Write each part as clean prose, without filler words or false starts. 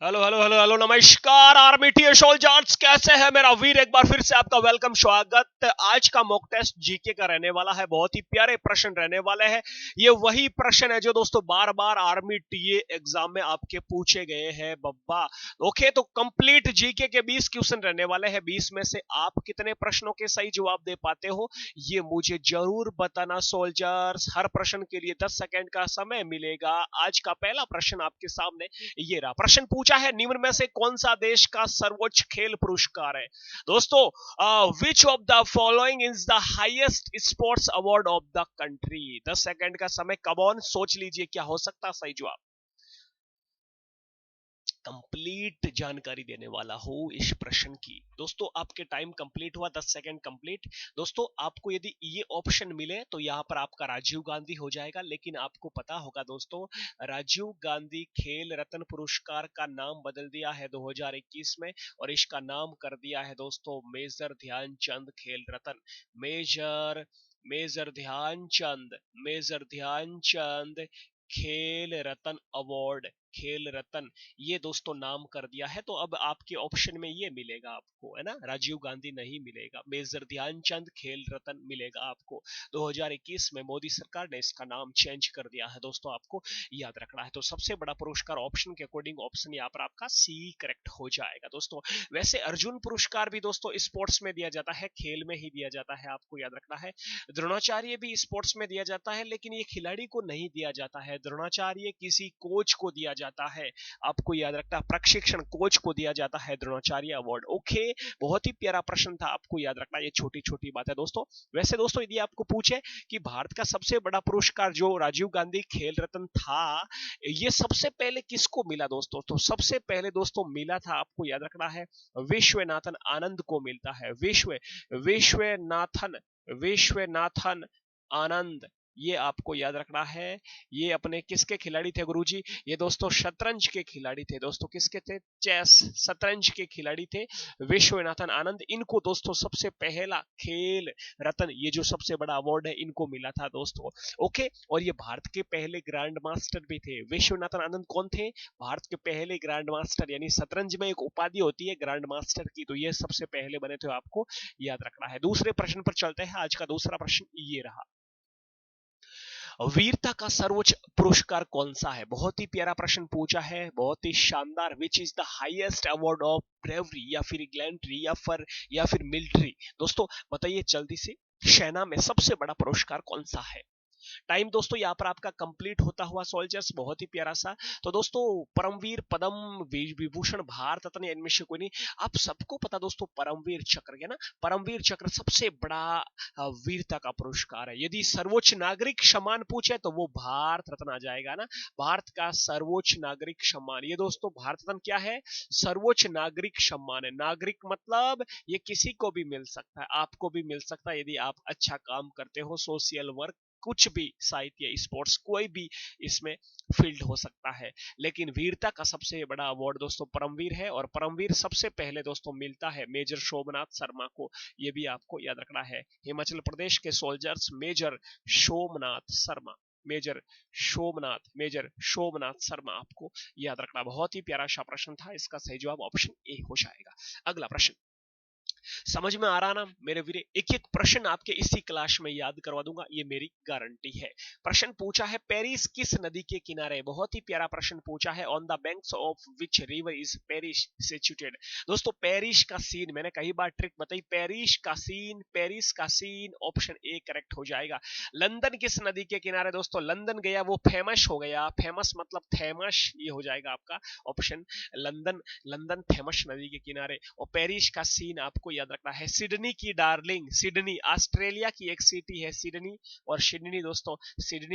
Hello hello hello hello, नमस्कार army T soldiers, कैसे हैं मेरा वीर। एक बार फिर से आपका वेलकम, स्वागत। आज का मॉक टेस्ट जीके का रहने वाला है। बहुत ही प्यारे प्रश्न रहने वाले हैं। ये वही प्रश्न है जो दोस्तों बार बार आर्मी टीए एग्जाम में आपके पूछे गए हैं बब्बा। ओके, तो कंप्लीट जीके के 20 क्वेश्चन रहने वाले हैं। 20 में से आप कितने प्रश्नों के सही जवाब दे पाते हो ये मुझे जरूर बताना सोल्जर्स। हर प्रश्न के लिए 10 सेकंड का समय मिलेगा। आज का पहला प्रश्न आपके सामने ये रहा। प्रश्न पूछा है, निम्न में से कौन सा देश का सर्वोच्च खेल पुरस्कार है। दोस्तों, which of the following is the highest sports award of the country. 10 second का समय, कम ऑन, सोच लीजिए क्या हो सकता सही जवाब। कंप्लीट जानकारी देने वाला हूं इस प्रश्न की। दोस्तों आपके टाइम कंप्लीट हुआ, 10 सेकंड कंप्लीट। दोस्तों आपको यदि ये ऑप्शन मिले तो यहां पर आपका राजीव गांधी हो जाएगा, लेकिन आपको पता होगा दोस्तों, राजीव गांधी खेल रत्न पुरस्कार का नाम बदल दिया है 2021 में, और इसका नाम कर दिया है दोस्तों major Dhyanchand Khel Ratna. Major major Dhyanchand, major Dhyanchand Khel Ratna award, खेल रत्न, ये दोस्तों नाम कर दिया है। तो अब आपके ऑप्शन में ये मिलेगा आपको, है ना, राजीव गांधी नहीं मिलेगा, मेजर ध्यानचंद खेल रत्न मिलेगा आपको। 2021 में मोदी सरकार ने इसका नाम चेंज कर दिया है दोस्तों, आपको याद रखना है। तो सबसे बड़ा पुरस्कार ऑप्शन के अकॉर्डिंग ऑप्शन यहाँ पर आपका सी करेक्ट हो जाएगा दोस्तों। वैसे अर्जुन पुरस्कार भी दोस्तों स्पोर्ट्स में दिया जाता है, खेल में ही दिया जाता है, आपको याद रखना है। द्रोणाचार्य भी स्पोर्ट्स में दिया जाता है, लेकिन ये खिलाड़ी को नहीं दिया जाता है। द्रोणाचार्य किसी कोच को दिया जाता है, आपको याद रखना, प्रशिक्षण कोच को दिया जाता है द्रोणाचार्य अवार्ड। ओके, बहुत ही प्यारा प्रश्न था, आपको याद रखना, ये छोटी छोटी बात है दोस्तों। वैसे दोस्तों यदि आपको पूछे कि भारत का सबसे बड़ा पुरस्कार जो राजीव गांधी खेल रत्न था, ये सबसे पहले किसको मिला दोस्तों, तो सबसे पहले दोस्तों मिला था, आपको याद रखना है, विश्वनाथन आनंद को मिलता है। विश्वनाथन विश्वनाथन आनंद, ये आपको याद रखना है। ये अपने किसके खिलाड़ी थे गुरुजी, ये दोस्तों शतरंज के खिलाड़ी थे दोस्तों। किसके थे, चेस, शतरंज के खिलाड़ी थे विश्वनाथन आनंद। इनको दोस्तों सबसे पहला खेल रत्न, ये जो सबसे बड़ा अवार्ड है, इनको मिला था दोस्तों। ओके, और ये भारत के पहले ग्रैंड मास्टर भी थे। विश्वनाथन आनंद कौन थे, भारत के पहले ग्रैंड मास्टर, यानी शतरंज में एक उपाधि होती है ग्रैंड मास्टर की, तो ये सबसे पहले बने थे, आपको याद रखना है। दूसरे प्रश्न पर चलते हैं। आज का दूसरा प्रश्न ये रहा, वीरता का सर्वोच्च पुरस्कार कौन सा है। बहुत ही प्यारा प्रश्न पूछा है, बहुत ही शानदार। Which is the highest award of bravery, या फिर ग्लैंट्री, या फिर मिलिट्री। दोस्तों बताइए जल्दी से, सेना में सबसे बड़ा पुरस्कार कौन सा है। टाइम दोस्तों यहाँ पर आपका कंप्लीट होता हुआ सोल्जर्स, बहुत ही प्यारा सा। तो दोस्तों परमवीर, पद्म विभूषण, भारत रत्न, इनमें से कोई नहीं। आप सबको पता दोस्तों, परमवीर चक्र है ना, परमवीर चक्र सबसे बड़ा वीरता का पुरस्कार है। यदि सर्वोच्च नागरिक सम्मान पूछे तो वो भारत रत्न आ जाएगा ना, भारत का सर्वोच्च नागरिक सम्मान। ये दोस्तों भारत रत्न क्या है, सर्वोच्च नागरिक सम्मान है। नागरिक मतलब ये किसी को भी मिल सकता है, आपको भी मिल सकता है, यदि आप अच्छा काम करते हो, सोशल वर्क, कुछ भी, साहित्य, स्पोर्ट्स, कोई भी इसमें फील्ड हो सकता है। लेकिन वीरता का सबसे बड़ा अवार्ड दोस्तों परमवीर है, और परमवीर सबसे पहले दोस्तों मिलता है मेजर सोमनाथ शर्मा को। यह भी आपको याद रखना है। हिमाचल प्रदेश के soldiers, major Somnath Sharma, major Somnath Sharma, आपको याद रखना। बहुत ही प्यारा सा प्रश्न था, इसका सही जवाब ऑप्शन ए हो जाएगा। अगला प्रश्न समझ में आ रहा ना मेरे वीरे, एक एक प्रश्न आपके इसी क्लास में याद करवा दूंगा, ये मेरी गारंटी है। प्रश्न पूछा है, पेरिस किस नदी के किनारे। बहुत ही प्यारा प्रश्न पूछा है। On the banks of which river is Paris situated. दोस्तों पेरिस का सीन, मैंने कई बार ट्रिक बताई, पेरिस का सीन ऑप्शन ए करेक्ट हो जाएगा। लंदन किस नदी के किनारे, दोस्तों लंदन गया वो फेमस हो गया, फेमस मतलब थेमस, ये हो जाएगा आपका ऑप्शन। लंदन, लंदन थेमस नदी के किनारे। और पेरिस का सीन आपको याद रखना है, सिडनी की डार्लिंग, सिडनी ऑस्ट्रेलिया की एक सिटी है सिडनी, और सिडनी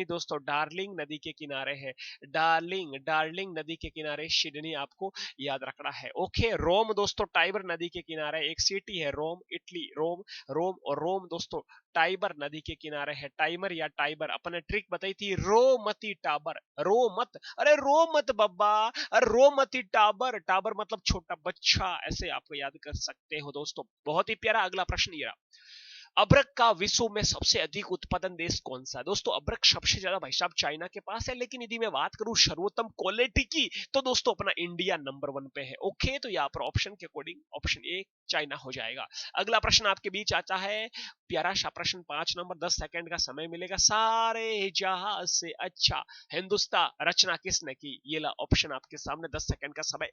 दोस्तों डार्लिंग नदी के किनारे है। डार्लिंग नदी के किनारे सिडनी, आपको याद रखना है। ओके, रोम दोस्तों टाइबर नदी के किनारे एक सिटी है, रोम, इटली, रोम दोस्तों टाइबर नदी के किनारे है। टाइमर या टाइबर, अपने ट्रिक बताई थी, रो मती टाबर, रो मत, अरे रो मत बब्बा, अरे रो मती टाबर, टाबर मतलब छोटा बच्चा, ऐसे आपको याद कर सकते हो दोस्तों। बहुत ही प्यारा अगला प्रश्न ये रहा, अब्रक का विश्व में सबसे अधिक उत्पादन देश कौन सा है? दोस्तों अब्रक सबसे ज्यादा भाई साहब चाइना के पास है, लेकिन यदि मैं बात करूं सर्वोत्तम क्वालिटी की तो दोस्तों अपना इंडिया नंबर 1 पे है। ओके, तो यहाँ पर ऑप्शन के अकॉर्डिंग ऑप्शन ए चाइना हो जाएगा। अगला प्रश्न आपके बीच आता है, प्यारा सा प्रश्न, 5 नंबर, 10 सेकंड का समय मिलेगा। सारे जहां से अच्छा हिंदुस्तान रचना किसने की? ये ला ऑप्शन आपके सामने, 10 सेकंड का समय।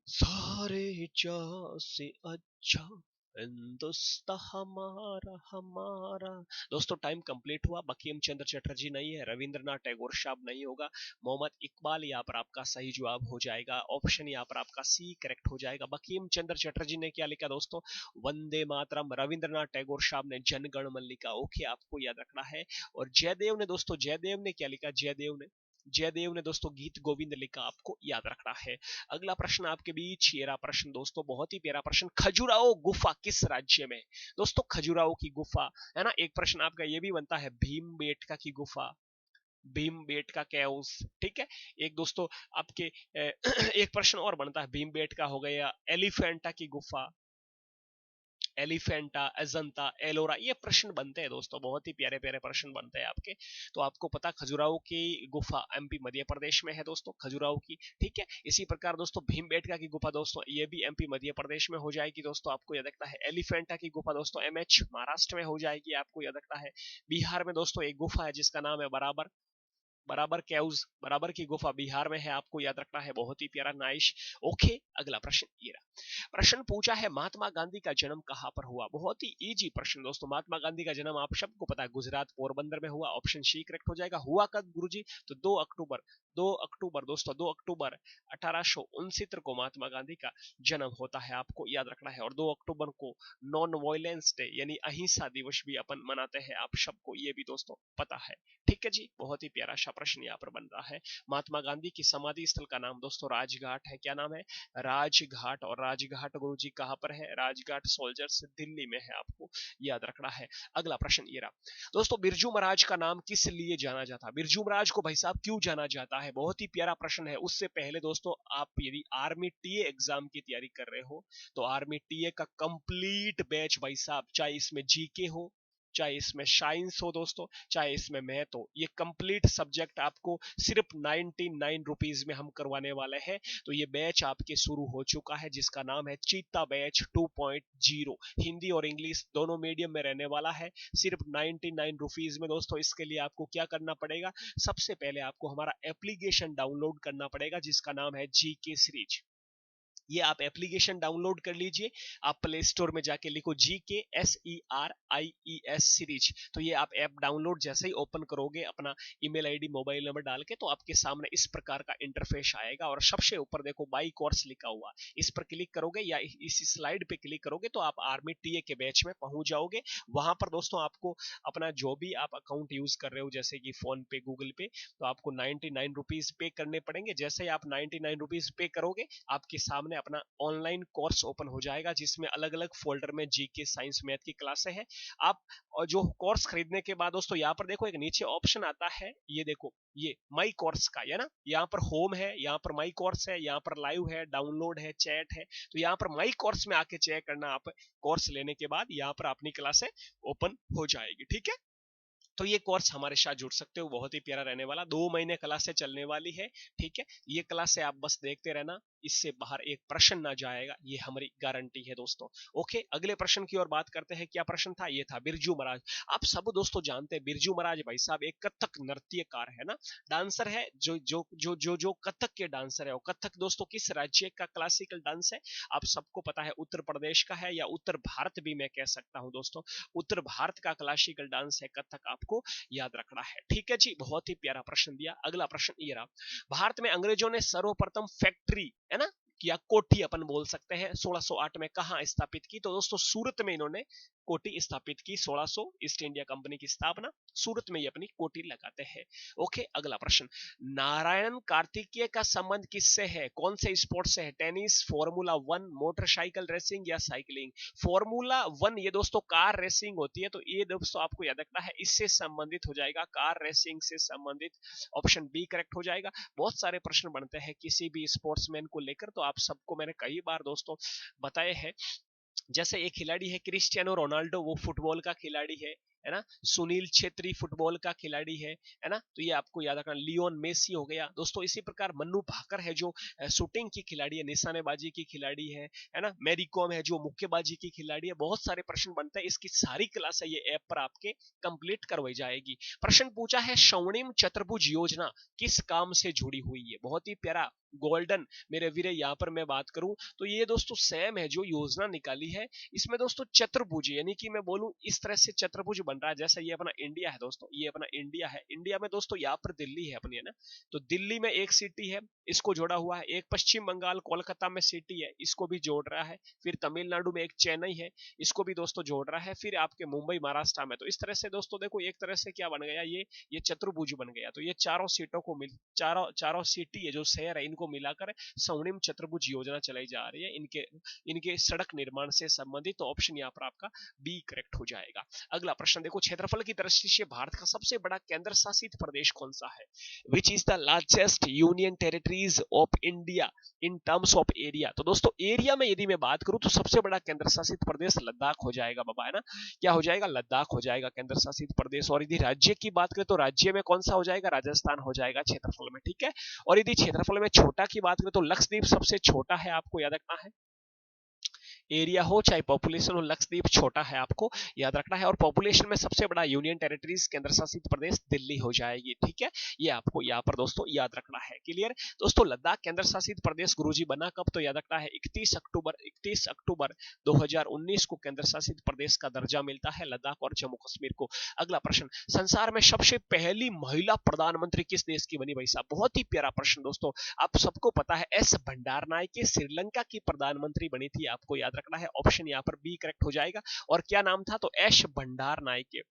सारे जहां से अच्छा हिंदुस्तान हमारा हमारा। दोस्तों टाइम कंप्लीट हुआ। बंकिम चंद्र चटर्जी नहीं है, रविंद्रनाथ टैगोर साहब नहीं होगा, मोहम्मद इकबाल यहाँ पर आपका सही जवाब हो जाएगा। ऑप्शन यहाँ पर आपका सी करेक्ट हो जाएगा। बंकिम चंद्र चटर्जी ने क्या लिखा दोस्तों? वंदे मातरम। रविंद्रनाथ टैगोर साहब ने जनगण मन लिखा। ओके, आपको याद रखना है। और जयदेव ने दोस्तों, जयदेव ने क्या लिखा? जयदेव ने दोस्तों गीत गोविंद लिखा, आपको याद रखना है। अगला प्रश्न आपके बीच, ये रहा प्रश्न दोस्तों, बहुत ही प्यारा प्रश्न। खजुराहो गुफा किस राज्य में? दोस्तों खजुराहो की गुफा है ना। एक प्रश्न आपका ये भी बनता है, भीमबेटका की गुफा, भीमबेटका कैव्स, ठीक है। एक दोस्तों आपके एक प्रश्न और बनता है, भीमबेटका हो गया, एलिफेंटा की गुफा, एलिफेंटा, अजंता, एलोरा, ये प्रश्न बनते हैं दोस्तों, बहुत ही प्यारे प्यारे प्रश्न बनते हैं आपके। तो आपको पता खजुराहो की गुफा एमपी मध्य प्रदेश में है दोस्तों, खजुराहो की, ठीक है। इसी प्रकार दोस्तों भीमबेटका की गुफा दोस्तों, ये भी एमपी मध्य प्रदेश में हो जाएगी दोस्तों, आपको याद रखना है। एलिफेंटा की गुफा दोस्तों एमएच महाराष्ट्र में हो जाएगी, आपको याद रखना है। बिहार में दोस्तों एक गुफा है जिसका नाम है बराबर, बराबर कैव्स, बराबर की गुफा बिहार में है, आपको याद रखना है। बहुत ही प्यारा, नाइस। ओके, अगला प्रश्न ये रहा। प्रश्न पूछा है, महात्मा गांधी का जन्म कहां पर हुआ? बहुत ही इजी प्रश्न दोस्तों। महात्मा गांधी का जन्म आप सबको पता है, गुजरात पोरबंदर में हुआ। ऑप्शन सी करेक्ट हो जाएगा। हुआ कब गुरुजी? तो 2 अक्टूबर, 2 अक्टूबर दोस्तों, 2 अक्टूबर 1869 को महात्मा गांधी का जन्म होता है, आपको याद रखना है। और 2 अक्टूबर को नॉन वायलेंस डे यानी अहिंसा दिवस भी अपन मनाते हैं, आप सबको ये भी दोस्तों पता है, ठीक है जी। बहुत ही प्यारा सा प्रश्न यहाँ पर बन रहा है। महात्मा गांधी की समाधि स्थल का नाम दोस्तों राजघाट है। क्या नाम है? राजघाट। और राजघाट गुरुजी कहां पर है? राजघाट सोल्जर्स दिल्ली में है, आपको याद रखना है। अगला प्रश्न ये रहा दोस्तों, बिरजू महाराज का नाम किस लिए जाना जाता है? बिरजू महाराज को भाई साहब क्यों जाना जाता है? बहुत ही प्यारा प्रश्न है। उससे पहले दोस्तों, आप यदि आर्मी टीए एग्जाम की तैयारी कर रहे हो तो आर्मी टीए का कंप्लीट बैच भाई साहब, चाहे इसमें जीके हो, चाहे इसमें साइंस हो दोस्तों, चाहे इसमें मैथ हो, ये कंप्लीट सब्जेक्ट आपको सिर्फ 99 रुपीज में हम करवाने वाले हैं। तो ये बैच आपके शुरू हो चुका है जिसका नाम है चीता बैच 2.0। हिंदी और इंग्लिश दोनों मीडियम में रहने वाला है, सिर्फ 99 रुपीज में दोस्तों। इसके लिए आपको क्या करना पड़ेगा? सबसे पहले आपको हमारा एप्लीकेशन डाउनलोड करना पड़ेगा जिसका नाम है जीके सीरीज। ये आप एप्लीकेशन डाउनलोड कर लीजिए। आप प्ले स्टोर में जाके लिखो GKSERIES सीरीज। तो ये आप ऐप डाउनलोड जैसे ही ओपन करोगे, अपना ईमेल आईडी मोबाइल नंबर डाल के, तो आपके सामने इस प्रकार का इंटरफेस आएगा। और सबसे ऊपर देखो बाई कोर्स लिखा हुआ, इस पर क्लिक करोगे या इसी स्लाइड पे क्लिक करोगे तो आप आर्मी टीए के बैच में पहुंच जाओगे। वहां पर दोस्तों आपको अपना जो भी आप अकाउंट यूज कर रहे हो, जैसे कि फोन पे, गूगल पे, तो आपको 99 रुपीज पे करने पड़ेंगे। जैसे ही आप 99 रुपीज पे करोगे, आपके सामने अपना ऑनलाइन कोर्स ओपन हो जाएगा जिसमें अलग अलग फोल्डर में जीके, साइंस, मैथ की क्लासें हैं। आप और जो कोर्स खरीदने के बाद दोस्तों यहाँ पर देखो एक नीचे ऑप्शन आता है, ये देखो, ये माई कोर्स का, है ना। यहाँ पर होम है, यहाँ पर माई कोर्स है, यहाँ पर लाइव है, डाउनलोड है, चैट है। तो यहाँ पर माई कोर्स में आके चेक करना। आप कोर्स लेने के बाद यहाँ पर अपनी क्लासें ओपन हो जाएगी, ठीक है। तो ये कोर्स हमारे साथ जुड़ सकते हो, बहुत ही प्यारा रहने वाला। 2 महीने क्लासे चलने वाली है, ठीक है। ये क्लासे आप बस देखते रहना, इससे बाहर एक प्रश्न ना जाएगा, ये हमारी गारंटी है दोस्तों। ओके, अगले प्रश्न की ओर बात करते हैं। क्या प्रश्न था? ये था बिरजू महाराज। आप सब दोस्तों जानते हैं बिरजू महाराज भाई साहब एक कथक नृत्यकार है ना, डांसर है। जो जो जो जो जो कथक के डांसर है, वो कथक दोस्तों किस राज्य का क्लासिकल डांस है? आप सबको पता है उत्तर प्रदेश का है, या उत्तर भारत भी मैं कह सकता हूं दोस्तों। उत्तर भारत का क्लासिकल डांस है कथक, आपको याद रखना है, ठीक है जी। बहुत ही प्यारा प्रश्न दिया। अगला प्रश्न ये रहा, भारत में अंग्रेजों ने सर्वप्रथम फैक्ट्री, है ना, या कोठी अपन बोल सकते हैं, 1608 में कहां स्थापित की? तो दोस्तों सूरत में इन्होंने कोठी स्थापित की 1600, ईस्ट इंडिया कंपनी की स्थापना, सूरत में ये अपनी कोठी लगाते हैं। ओके, अगला प्रश्न, नारायण कार्तिकेय का संबंध किससे है, कौन से स्पोर्ट से है, टेनिस, फॉर्मूला 1, मोटरसाइकिल रेसिंग या साइकिलिंग। फॉर्मूला 1 ये दोस्तों कार रेसिंग होती है, तो ये दोस्तों आपको याद रखना है, इससे संबंधित हो जाएगा, कार रेसिंग से संबंधित, ऑप्शन बी करेक्ट हो जाएगा। बहुत सारे प्रश्न बनते हैं किसी भी स्पोर्ट्समैन को लेकर, तो आप सबको मैंने कई बार दोस्तों बताए हैं। जैसे एक खिलाड़ी है क्रिस्टियानो रोनाल्डो, वो फुटबॉल का खिलाड़ी है ना। सुनील छेत्री फुटबॉल का खिलाड़ी है ना, तो ये आपको याद रखना। लियोन मेसी हो गया दोस्तों। इसी प्रकार मन्नू भाकर है जो शूटिंग की खिलाड़ी है, निशानेबाजी की खिलाड़ी है ना। मैरी कॉम है जो मुक्केबाजी की खिलाड़ी है। बहुत सारे प्रश्न बनते हैं, इसकी सारी क्लास है ये ऐप पर आपके कंप्लीट करवाई जाएगी। प्रश्न पूछा है, स्वर्णिम चतुर्भुज योजना किस काम से जुड़ी हुई है, बहुत ही प्यारा गोल्डन मेरे वीरे। यहाँ पर मैं बात करूं तो ये दोस्तों सेम है जो योजना निकाली है, इसमें दोस्तों चतुर्भुज, यानी कि मैं बोलूं इस तरह से चतुर्भुज बन रहा है। जैसा ये अपना इंडिया है दोस्तों, ये अपना इंडिया है, इंडिया में दोस्तों यहाँ पर दिल्ली है अपनी, है ना। तो दिल्ली में एक सिटी है, इसको जोड़ा हुआ है। एक पश्चिम बंगाल कोलकाता में सिटी है, इसको भी जोड़ रहा है। फिर तमिलनाडु में एक चेन्नई है, इसको भी दोस्तों जोड़ रहा है। फिर आपके मुंबई महाराष्ट्र में। तो इस तरह से दोस्तों देखो, एक तरह से क्या बन गया, ये चतुर्भुज बन गया। तो ये चारों सीटों को मिल, चारों सिटी है जो शहर है, इनको मिलाकर स्वर्णिम चतुर्भुज योजना चलाई जा रही है, इनके सड़क निर्माण से संबंधित। तो ऑप्शन यहाँ पर आपका बी करेक्ट हो जाएगा। अगला प्रश्न देखो, क्षेत्रफल की दृष्टि से भारत का सबसे बड़ा केंद्र शासित प्रदेश कौन सा है, which is the largest union territories of India in terms of area. तो दोस्तों एरिया में यदि मैं बात करूं तो सबसे बड़ा केंद्र शासित प्रदेश लद्दाख हो जाएगा बाबा, है ना। क्या हो जाएगा, लद्दाख हो जाएगा केंद्र शासित प्रदेश। और यदि राज्य की बात करें तो राज्य में कौन सा हो जाएगा, राजस्थान हो जाएगा क्षेत्रफल में, ठीक है। और यदि क्षेत्रफल में छोटा की बात करें तो लक्षद्वीप सबसे छोटा है, आपको याद रखना है। एरिया हो चाहे पॉपुलेशन हो, लक्षद्वीप छोटा है, आपको याद रखना है। और पॉपुलेशन में सबसे बड़ा यूनियन टेरिटरीज केंद्र शासित प्रदेश दिल्ली हो जाएगी, ठीक है। ये आपको यहाँ पर दोस्तों याद रखना है। क्लियर दोस्तों, लद्दाख केंद्र शासित प्रदेश गुरुजी बना कब, तो याद रखना है 31 अक्टूबर 2019 को केंद्र शासित प्रदेश का दर्जा मिलता है लद्दाख और जम्मू कश्मीर को। अगला प्रश्न, संसार में सबसे पहली महिला प्रधानमंत्री किस देश की बनी भाई साहब, बहुत ही प्यारा प्रश्न दोस्तों। आप सबको पता है एस भंडारनायके श्रीलंका की प्रधानमंत्री बनी थी, आपको याद रखना है। ऑप्शन यहाँ पर बी करेक्ट हो जाएगा। और क्या नाम था, तो एस भंडारनायके,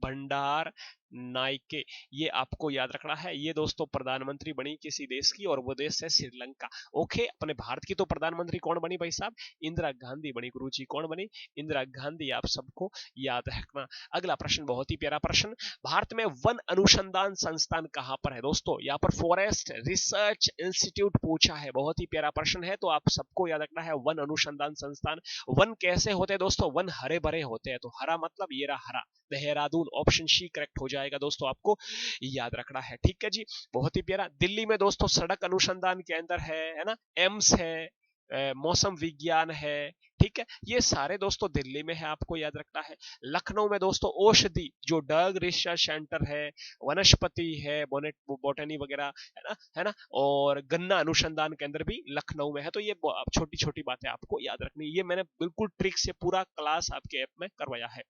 भंडार नायके, ये आपको याद रखना है। ये दोस्तों प्रधानमंत्री बनी किसी देश की, और वो देश है श्रीलंका। ओके, अपने भारत की तो प्रधानमंत्री कौन बनी भाई साहब, इंदिरा गांधी बनी गुरुजी। कौन बनी, इंदिरा गांधी, आप सबको याद रखना। अगला प्रश्न बहुत ही प्यारा प्रश्न, भारत में वन अनुसंधान संस्थान कहां पर है दोस्तों, यहाँ पर फॉरेस्ट रिसर्च इंस्टीट्यूट पूछा है, बहुत ही प्यारा प्रश्न है। तो आप सबको याद रखना है वन अनुसंधान संस्थान। वन कैसे होते हैं दोस्तों, वन हरे भरे होते हैं, तो हरा मतलब ये रहा हरा, देहरादून, ऑप्शन सी करेक्ट हो जाएगा दोस्तों, आपको याद रखना है, ठीक है जी। बहुत ही प्यारा। दिल्ली में दोस्तों सड़क अनुसंधान केंद्र है ना, एम्स है, मौसम विज्ञान है, ठीक है। ये सारे दोस्तों दिल्ली में है, आपको याद रखना है। लखनऊ में दोस्तों औषधि जो डग रिसर्च सेंटर है, वनस्पति है, बोटनी वगैरह, है ना। और गन्ना अनुसंधान केंद्र भी लखनऊ में है। तो ये छोटी छोटी बातें आपको याद रखनी, ये मैंने बिल्कुल ट्रिक से पूरा क्लास आपके ऐप में करवाया है।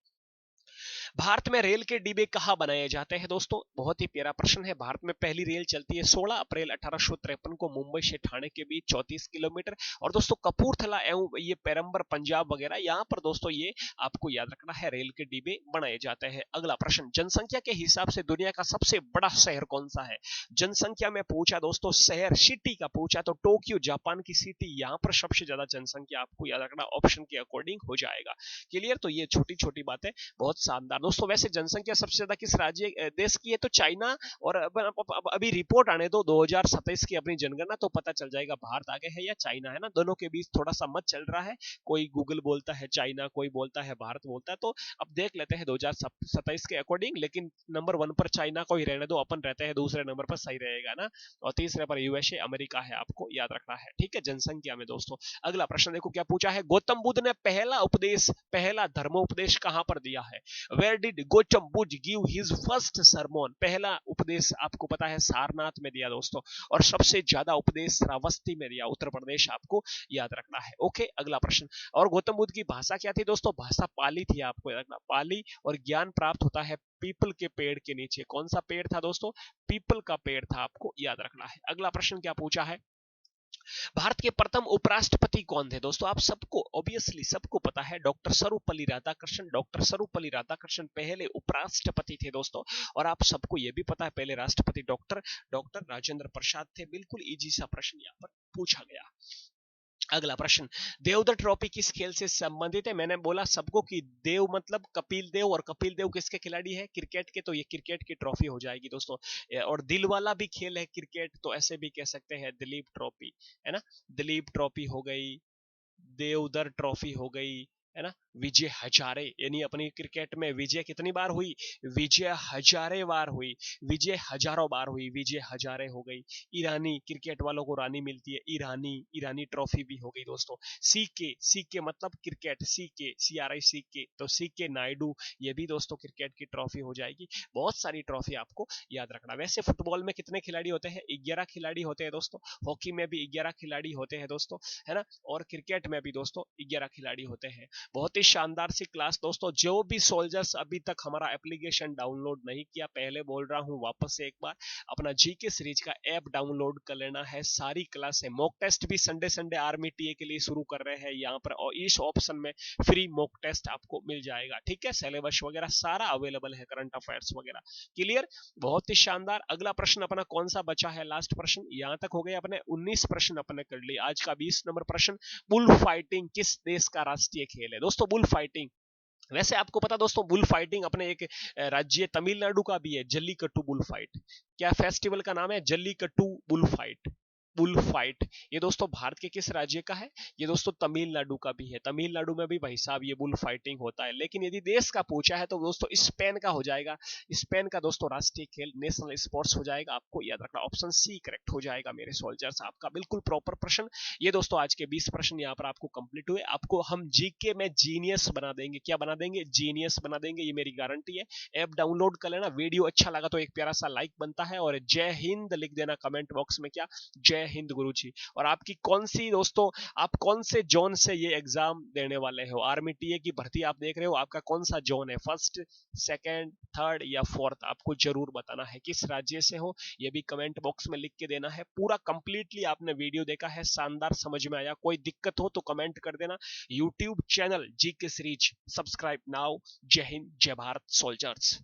भारत में रेल के डिब्बे कहाँ बनाए जाते हैं दोस्तों, बहुत ही प्यारा प्रश्न है। भारत में पहली रेल चलती है 16 अप्रैल 1853 को मुंबई से ठाणे के बीच 34 किलोमीटर। और दोस्तों कपूरथला एवं ये पैरंबर पंजाब वगैरह, यहाँ पर दोस्तों ये आपको याद रखना है, रेल के डिब्बे बनाए जाते हैं। अगला प्रश्न, जनसंख्या के हिसाब से दुनिया का सबसे बड़ा शहर कौन सा है, जनसंख्या में पूछा दोस्तों, शहर सिटी का पूछा तो टोक्यो जापान की सिटी, यहाँ पर सबसे ज्यादा जनसंख्या आपको याद रखना, ऑप्शन के अकॉर्डिंग हो जाएगा। क्लियर, तो ये छोटी छोटी बातें बहुत शानदार दोस्तों। वैसे जनसंख्या सबसे ज्यादा किस राज्य देश की है, तो चाइना। और अभी रिपोर्ट आने दो 2027 की अपनी जनगणना, तो पता चल जाएगा भारत आगे है या चाइना, है ना। दोनों के बीच थोड़ा सा मत चल रहा है, कोई गूगल बोलता है चाइना, कोई बोलता है भारत बोलता है। तो अब देख लेते हैं 2027 के अकॉर्डिंग, लेकिन नंबर 1 पर चाइना को ही रहने दो, अपन रहते हैं दूसरे नंबर पर, सही रहेगा ना। और तीसरे पर यूएसए अमेरिका है, आपको याद रखना है, ठीक है, जनसंख्या में दोस्तों। अगला प्रश्न देखो क्या पूछा है, गौतम बुद्ध ने पहला धर्मोपदेश कहां पर दिया है, where did Gautam Buddha give his first sermon, पहला उपदेश आपको पता है सारनाथ में दिया दोस्तों। और सबसे ज्यादा उपदेश श्रावस्ती में दिया, उत्तर प्रदेश, आपको याद रखना है। ओके, अगला प्रश्न, और गौतम बुद्ध की भाषा क्या थी दोस्तों, भाषा पाली थी, आपको याद रखना, पाली। और ज्ञान प्राप्त होता है पीपल के पेड़ के नीचे, कौन सा पेड़ था दोस्तों, पीपल का पेड़ था, आपको याद रखना है। अगला प्रश्न क्या पूछा है, भारत के प्रथम उपराष्ट्रपति कौन थे दोस्तों? आप सबको ऑब्वियसली सबको पता है, डॉक्टर सर्वपल्ली राधाकृष्णन। डॉक्टर सर्वपल्ली राधाकृष्णन पहले उपराष्ट्रपति थे दोस्तों। और आप सबको यह भी पता है पहले राष्ट्रपति डॉक्टर डॉक्टर राजेंद्र प्रसाद थे। बिल्कुल इजी सा प्रश्न यहाँ पर पूछा गया। अगला प्रश्न, देवधर ट्रॉफी किस खेल से संबंधित है? मैंने बोला सबको कि देव मतलब कपिल देव, और कपिल देव किसके खिलाड़ी है? क्रिकेट के, तो ये क्रिकेट की ट्रॉफी हो जाएगी दोस्तों। और दिल वाला भी खेल है क्रिकेट, तो ऐसे भी कह सकते हैं दिलीप ट्रॉफी, है ना। दिलीप ट्रॉफी हो गई, देवधर ट्रॉफी हो गई, है ना। विजय हजारे, यानी अपनी क्रिकेट में विजय कितनी बार हुई? विजय हजारे बार हुई, विजय हजारों बार हुई, विजय हजारे हो गई। ईरानी, क्रिकेट वालों को रानी मिलती है, ईरानी, ईरानी ट्रॉफी भी हो गई दोस्तों। सीके, सीके मतलब क्रिकेट, सीके, CRI सीके, तो सीके नायडू, ये भी दोस्तों क्रिकेट की ट्रॉफी हो जाएगी। बहुत सारी ट्रॉफी आपको याद रखना। वैसे फुटबॉल में कितने खिलाड़ी होते हैं? 11 खिलाड़ी होते हैं दोस्तों। हॉकी में भी 11 खिलाड़ी होते हैं दोस्तों, है ना। और क्रिकेट में भी दोस्तों 11 खिलाड़ी होते हैं। बहुत ही शानदार सी क्लास दोस्तों। जो भी सोल्जर्स अभी तक हमारा एप्लीकेशन डाउनलोड नहीं किया, पहले बोल रहा हूं वापस से एक बार, अपना जीके सीरीज का ऐप डाउनलोड कर लेना है। सारी क्लास है, मॉक टेस्ट भी संडे संडे आर्मी टीए के लिए शुरू कर रहे हैं यहाँ पर, और इस ऑप्शन में फ्री मॉक टेस्ट आपको मिल जाएगा, ठीक है। सिलेबस वगैरह सारा अवेलेबल है, करंट अफेयर्स वगैरह क्लियर। बहुत ही शानदार। अगला प्रश्न अपना कौन सा बचा है? लास्ट प्रश्न। यहां तक हो गए अपने 19 प्रश्न अपने कर लिए। आज का 20 नंबर प्रश्न, बुल फाइटिंग किस देश का राष्ट्रीय खेल है? दोस्तों बुल फाइटिंग, वैसे आपको पता दोस्तों, बुल फाइटिंग अपने एक राज्य तमिलनाडु का भी है, जल्लीकट्टू बुल फाइट। क्या फेस्टिवल का नाम है? Jallikattu bull fight. Bull fight ये दोस्तों भारत के किस राज्य का है? ये दोस्तों तमिलनाडु का भी है। तमिलनाडु में भी भाई साहब ये बुल फाइटिंग होता है। लेकिन यदि देश का पूछा है तो दोस्तों स्पेन का हो जाएगा। स्पेन का दोस्तों राष्ट्रीय खेल नेशनल स्पोर्ट्स हो जाएगा। आपको याद रखना, ऑप्शन सी करेक्ट हो जाएगा मेरे सोल्जर्स। आपका बिल्कुल प्रॉपर प्रश्न। ये दोस्तों आज के 20 प्रश्न यहाँ पर आपको कंप्लीट हुए। आपको हम जीके में जीनियस बना देंगे। क्या बना देंगे? जीनियस बना देंगे, ये मेरी गारंटी है। ऐप डाउनलोड कर लेना। वीडियो अच्छा लगा तो एक प्यारा सा लाइक बनता है, और जय हिंद लिख देना कमेंट बॉक्स में। क्या? जय हिंद गुरुजी। और आपकी कौन सी दोस्तों, आप कौन से जोन से ये एग्जाम देने वाले हो? आर्मी टीए की भर्ती आप देख रहे हो, आपका कौन सा जोन है? फर्स्ट, सेकंड, थर्ड या फोर्थ? आपको जरूर बताना है किस राज्य से हो, ये भी कमेंट बॉक्स में लिख के देना है। पूरा कंप्लीटली आपने वीडियो देखा है, शानदार समझ में आया, कोई दिक्कत हो तो कमेंट कर देना। YouTube channel GK series subscribe now. जय हिंद, जय भारत सोल्जर्स।